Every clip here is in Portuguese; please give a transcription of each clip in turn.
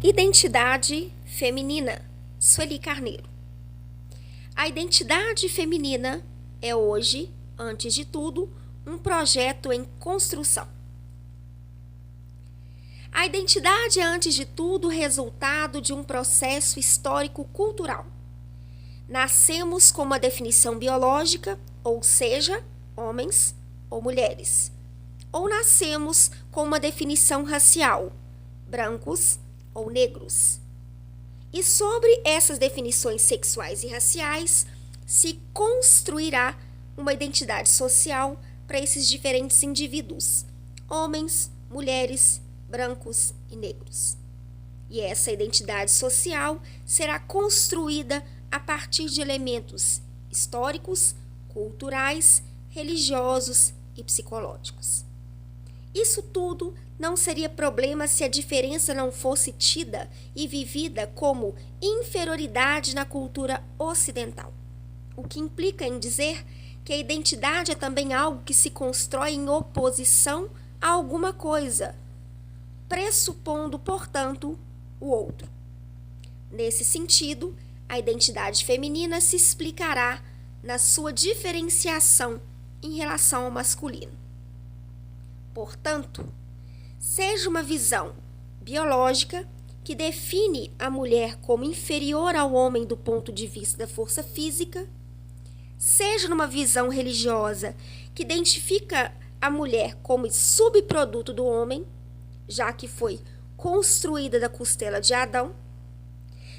Identidade feminina, Sueli Carneiro. A identidade feminina é hoje, antes de tudo, um projeto em construção. A identidade é, antes de tudo, resultado de um processo histórico-cultural. Nascemos com uma definição biológica, ou seja, homens ou mulheres. Ou nascemos com uma definição racial, brancos ou negros. E sobre essas definições sexuais e raciais se construirá uma identidade social para esses diferentes indivíduos, homens, mulheres, brancos e negros. E essa identidade social será construída a partir de elementos históricos, culturais, religiosos e psicológicos. Isso tudo não seria problema se a diferença não fosse tida e vivida como inferioridade na cultura ocidental. O que implica em dizer que a identidade é também algo que se constrói em oposição a alguma coisa, pressupondo, portanto, o outro. Nesse sentido, a identidade feminina se explicará na sua diferenciação em relação ao masculino. Portanto, seja uma visão biológica que define a mulher como inferior ao homem do ponto de vista da força física, seja numa visão religiosa que identifica a mulher como subproduto do homem, já que foi construída da costela de Adão,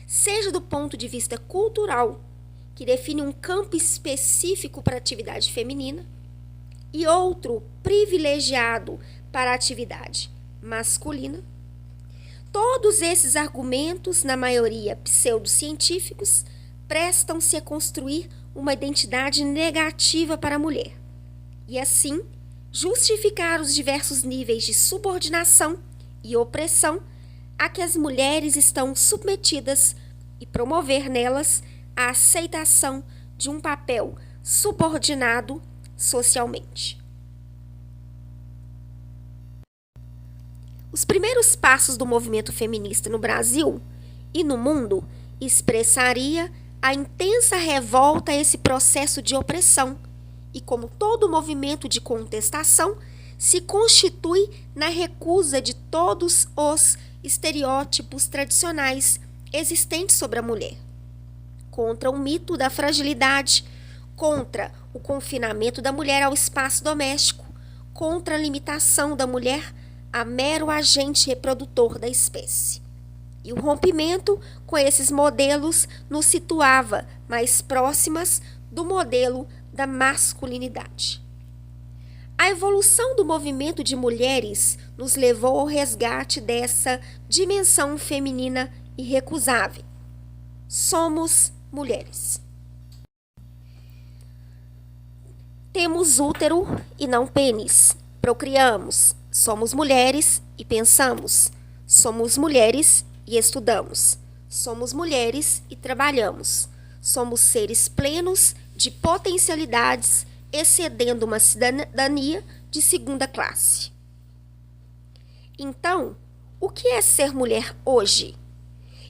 seja do ponto de vista cultural, que define um campo específico para a atividade feminina, e outro privilegiado para a atividade masculina. Todos esses argumentos, na maioria pseudocientíficos, prestam-se a construir uma identidade negativa para a mulher, e assim justificar os diversos níveis de subordinação e opressão a que as mulheres estão submetidas e promover nelas a aceitação de um papel subordinado socialmente. Os primeiros passos do movimento feminista no Brasil e no mundo expressaria a intensa revolta a esse processo de opressão e, como todo movimento de contestação, se constitui na recusa de todos os estereótipos tradicionais existentes sobre a mulher, contra o mito da fragilidade, contra o confinamento da mulher ao espaço doméstico, contra a limitação da mulher a mero agente reprodutor da espécie. E o rompimento com esses modelos nos situava mais próximas do modelo da masculinidade. A evolução do movimento de mulheres nos levou ao resgate dessa dimensão feminina irrecusável. Somos mulheres. Temos útero e não pênis. Procriamos. Somos mulheres e pensamos. Somos mulheres e estudamos. Somos mulheres e trabalhamos. Somos seres plenos de potencialidades, excedendo uma cidadania de segunda classe. Então, o que é ser mulher hoje?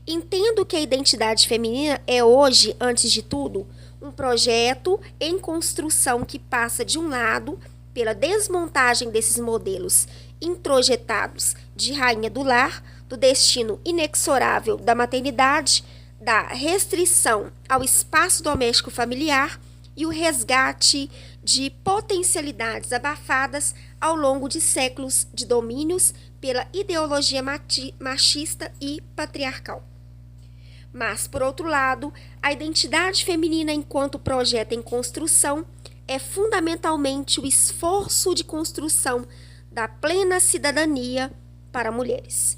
Entendo que a identidade feminina é hoje, antes de tudo, um projeto em construção que passa, de um lado, pela desmontagem desses modelos introjetados de rainha do lar, do destino inexorável da maternidade, da restrição ao espaço doméstico familiar e o resgate de potencialidades abafadas ao longo de séculos de domínios pela ideologia machista e patriarcal. Mas, por outro lado, a identidade feminina enquanto projeto em construção é fundamentalmente o esforço de construção da plena cidadania para mulheres.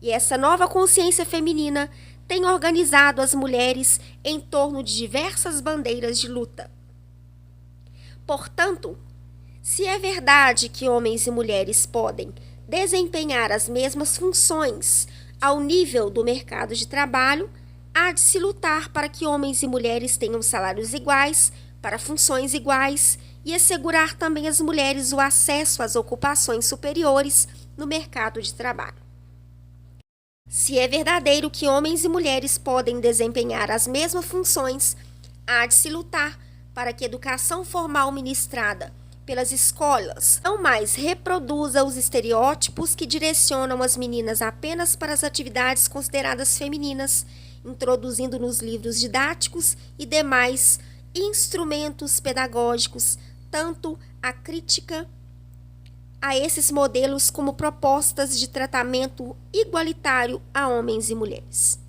E essa nova consciência feminina tem organizado as mulheres em torno de diversas bandeiras de luta. Portanto, se é verdade que homens e mulheres podem desempenhar as mesmas funções ao nível do mercado de trabalho, há de se lutar para que homens e mulheres tenham salários iguais, para funções iguais e assegurar também às mulheres o acesso às ocupações superiores no mercado de trabalho. Se é verdadeiro que homens e mulheres podem desempenhar as mesmas funções, há de se lutar para que a educação formal ministrada pelas escolas não mais reproduza os estereótipos que direcionam as meninas apenas para as atividades consideradas femininas, introduzindo nos livros didáticos e demais instrumentos pedagógicos tanto a crítica a esses modelos como propostas de tratamento igualitário a homens e mulheres.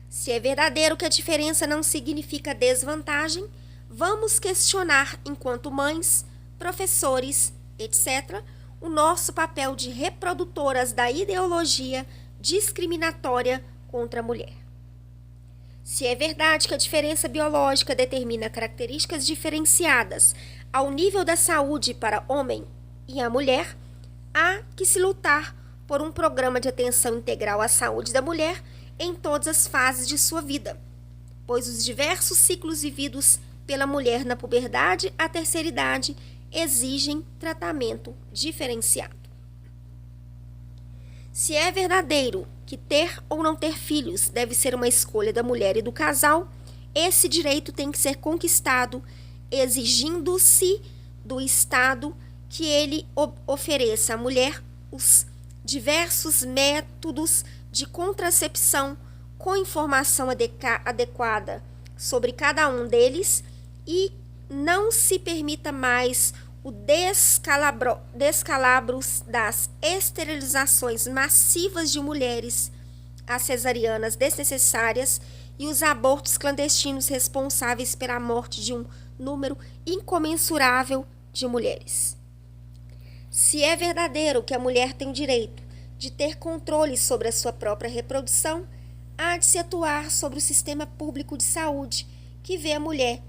Se é verdadeiro que a diferença não significa desvantagem, vamos questionar, enquanto mães, professores, etc., o nosso papel de reprodutoras da ideologia discriminatória contra a mulher. Se é verdade que a diferença biológica determina características diferenciadas ao nível da saúde para homem e a mulher, há que se lutar por um programa de atenção integral à saúde da mulher em todas as fases de sua vida, pois os diversos ciclos vividos pela mulher na puberdade à terceira idade exigem tratamento diferenciado. Se é verdadeiro que ter ou não ter filhos deve ser uma escolha da mulher e do casal, esse direito tem que ser conquistado, exigindo-se do Estado que ele ofereça à mulher os diversos métodos de contracepção com informação adequada sobre cada um deles e não se permita mais o descalabro das esterilizações massivas de mulheres, as cesarianas desnecessárias e os abortos clandestinos responsáveis pela morte de um número incomensurável de mulheres. Se é verdadeiro que a mulher tem o direito de ter controle sobre a sua própria reprodução, há de se atuar sobre o sistema público de saúde, que vê a mulher,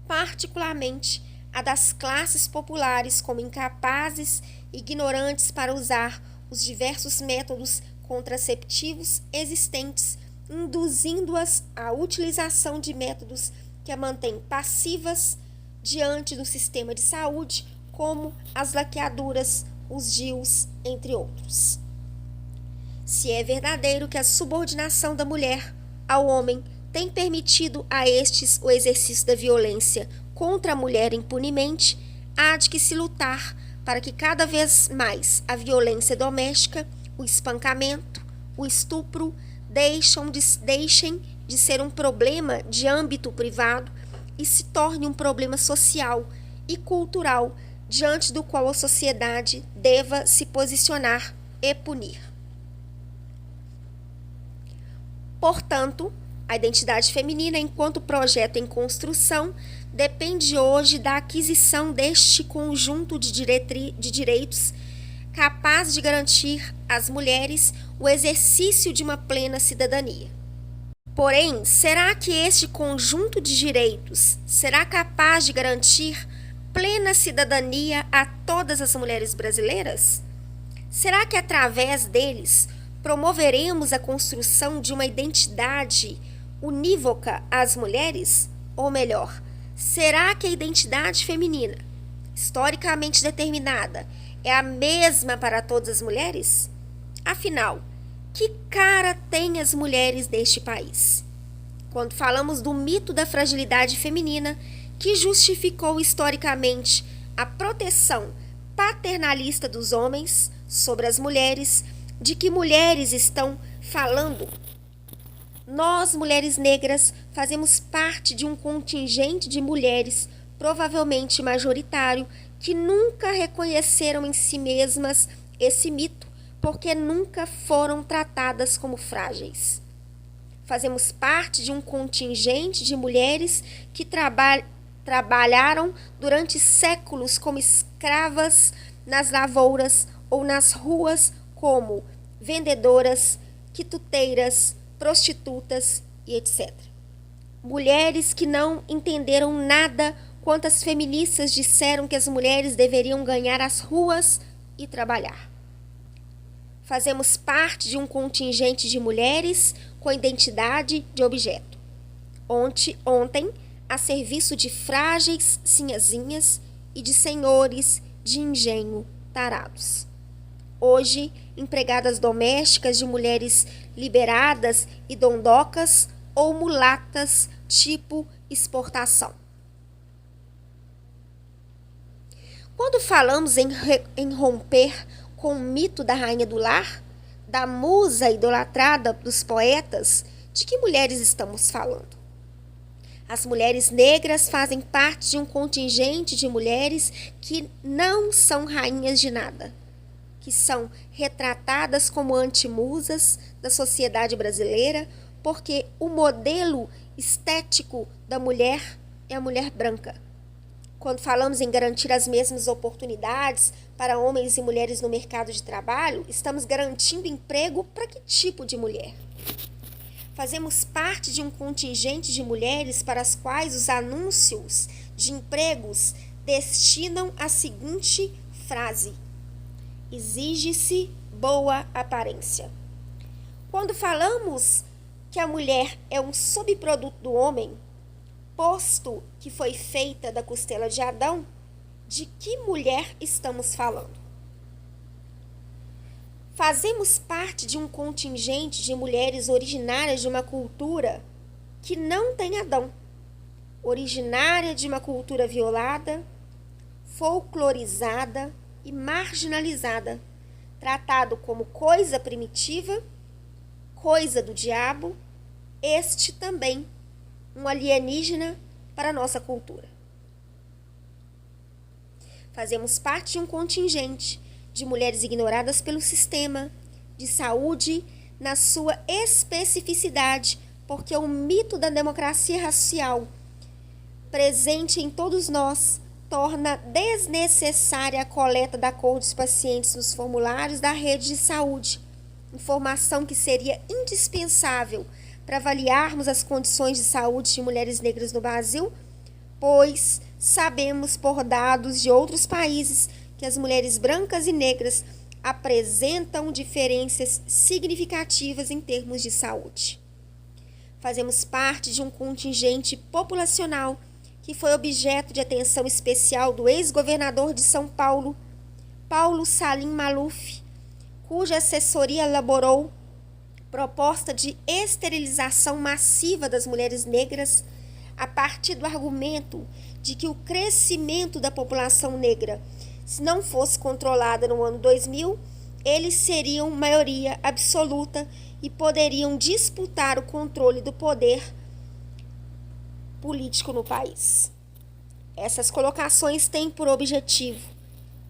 particularmente a das classes populares, como incapazes e ignorantes para usar os diversos métodos contraceptivos existentes, induzindo-as à utilização de métodos que a mantêm passivas diante do sistema de saúde, como as laqueaduras, os DIUs, entre outros. Se é verdadeiro que a subordinação da mulher ao homem tem permitido a estes o exercício da violência contra a mulher impunemente, há de que se lutar para que cada vez mais a violência doméstica, o espancamento, o estupro deixem de ser um problema de âmbito privado e se torne um problema social e cultural diante do qual a sociedade deva se posicionar e punir. Portanto, a identidade feminina, enquanto projeto em construção, depende hoje da aquisição deste conjunto de direitos capaz de garantir às mulheres o exercício de uma plena cidadania. Porém, será que este conjunto de direitos será capaz de garantir plena cidadania a todas as mulheres brasileiras? Será que através deles promoveremos a construção de uma identidade unívoca às mulheres? Ou melhor, será que a identidade feminina, historicamente determinada, é a mesma para todas as mulheres? Afinal, que cara têm as mulheres deste país? Quando falamos do mito da fragilidade feminina, que justificou historicamente a proteção paternalista dos homens sobre as mulheres, de que mulheres estão falando? Nós, mulheres negras, fazemos parte de um contingente de mulheres, provavelmente majoritário, que nunca reconheceram em si mesmas esse mito, porque nunca foram tratadas como frágeis. Fazemos parte de um contingente de mulheres que trabalharam durante séculos como escravas nas lavouras ou nas ruas como vendedoras, quituteiras, prostitutas e etc. Mulheres que não entenderam nada quando as feministas disseram que as mulheres deveriam ganhar as ruas e trabalhar. Fazemos parte de um contingente de mulheres com identidade de objeto. Ontem, a serviço de frágeis sinhazinhas e de senhores de engenho tarados. Hoje, empregadas domésticas, de mulheres liberadas e dondocas ou mulatas tipo exportação. Quando falamos em romper com o mito da rainha do lar, da musa idolatrada dos poetas, de que mulheres estamos falando? As mulheres negras fazem parte de um contingente de mulheres que não são rainhas de nada, que são retratadas como antimusas da sociedade brasileira, porque o modelo estético da mulher é a mulher branca. Quando falamos em garantir as mesmas oportunidades para homens e mulheres no mercado de trabalho, estamos garantindo emprego para que tipo de mulher? Fazemos parte de um contingente de mulheres para as quais os anúncios de empregos destinam a seguinte frase: exige-se boa aparência. Quando falamos que a mulher é um subproduto do homem, posto que foi feita da costela de Adão, de que mulher estamos falando? Fazemos parte de um contingente de mulheres originárias de uma cultura que não tem Adão, originária de uma cultura violada, folclorizada e marginalizada, tratado como coisa primitiva, coisa do diabo, este também um alienígena para a nossa cultura. Fazemos parte de um contingente de mulheres ignoradas pelo sistema de saúde na sua especificidade, porque o mito da democracia racial presente em todos nós torna desnecessária a coleta da cor dos pacientes nos formulários da rede de saúde, informação que seria indispensável para avaliarmos as condições de saúde de mulheres negras no Brasil, pois sabemos por dados de outros países que as mulheres brancas e negras apresentam diferenças significativas em termos de saúde. Fazemos parte de um contingente populacional que foi objeto de atenção especial do ex-governador de São Paulo, Paulo Salim Maluf, cuja assessoria elaborou proposta de esterilização massiva das mulheres negras a partir do argumento de que o crescimento da população negra, se não fosse controlada no ano 2000, eles seriam maioria absoluta e poderiam disputar o controle do poder político no país. Essas colocações têm por objetivo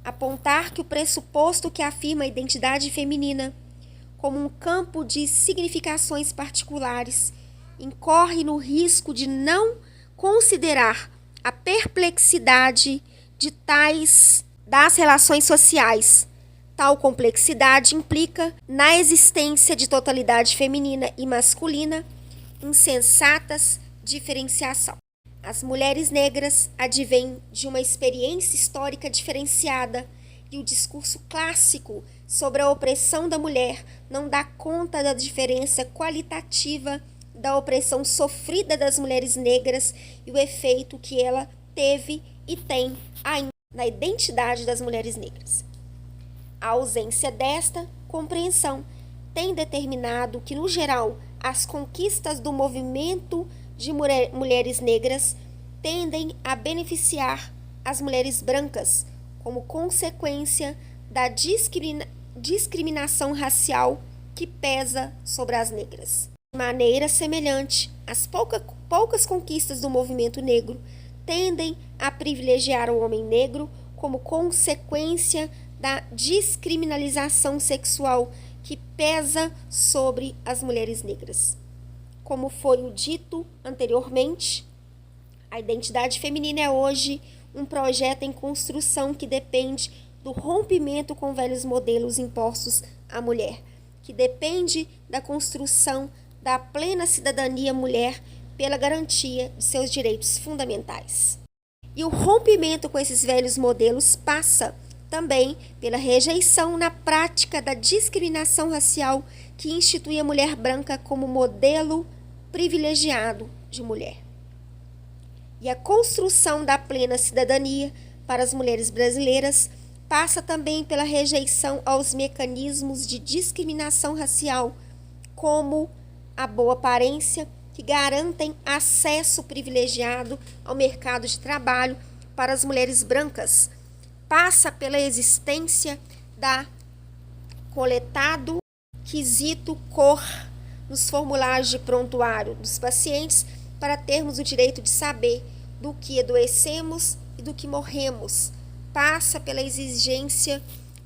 apontar que o pressuposto que afirma a identidade feminina como um campo de significações particulares incorre no risco de não considerar a perplexidade de tais das relações sociais. Tal complexidade implica na existência de totalidade feminina e masculina, insensatas diferenciação. As mulheres negras advêm de uma experiência histórica diferenciada e o discurso clássico sobre a opressão da mulher não dá conta da diferença qualitativa da opressão sofrida das mulheres negras e o efeito que ela teve e tem ainda na identidade das mulheres negras. A ausência desta compreensão tem determinado que, no geral, as conquistas do movimento de mulheres negras tendem a beneficiar as mulheres brancas como consequência da discriminação racial que pesa sobre as negras. De maneira semelhante, as poucas conquistas do movimento negro tendem a privilegiar o homem negro como consequência da descriminalização sexual que pesa sobre as mulheres negras. Como foi o dito anteriormente, a identidade feminina é hoje um projeto em construção que depende do rompimento com velhos modelos impostos à mulher, que depende da construção da plena cidadania mulher pela garantia de seus direitos fundamentais. E o rompimento com esses velhos modelos passa também pela rejeição na prática da discriminação racial que institui a mulher branca como modelo privilegiado de mulher. E a construção da plena cidadania para as mulheres brasileiras passa também pela rejeição aos mecanismos de discriminação racial, como a boa aparência, que garantem acesso privilegiado ao mercado de trabalho para as mulheres brancas. Passa pela existência da coletado quesito cor nos formulários de prontuário dos pacientes para termos o direito de saber do que adoecemos e do que morremos. Passa pela exigência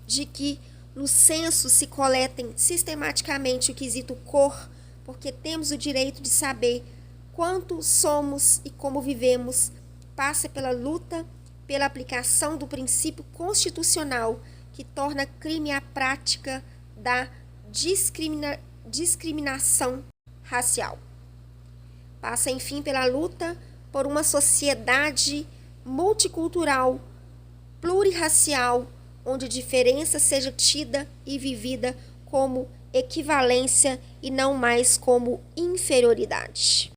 de que no censo se coletem sistematicamente o quesito cor, porque temos o direito de saber quanto somos e como vivemos. Passa pela luta pela aplicação do princípio constitucional que torna crime a prática da discriminação racial. Passa, enfim, pela luta por uma sociedade multicultural, plurirracial, onde a diferença seja tida e vivida como equivalência e não mais como inferioridade.